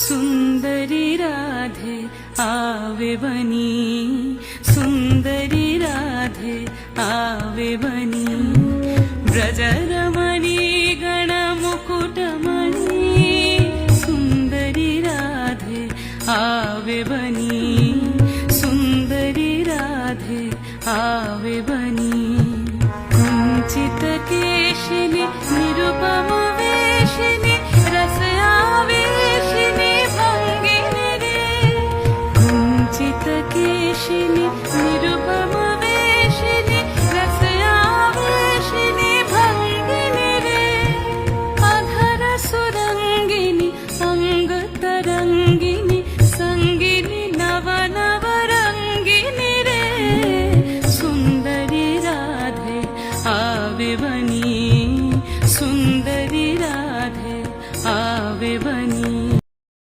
सुंदरी राधे आवे बनी, सुंदरी राधे आवे बनी, ब्रजरमणी गणमुकुटमणि, सुंदरी राधे आवे बनी, सुंदरी राधे आवे बनी, कुंचित केशिनी निरुपम वेशिनी रस आवेशिनी भंगिनी रे, कुंचित केशिनी निरुपम वेशिनी रस आवेशिनी भंगिनी रे, अधर सुरंगिनी अंग तरंग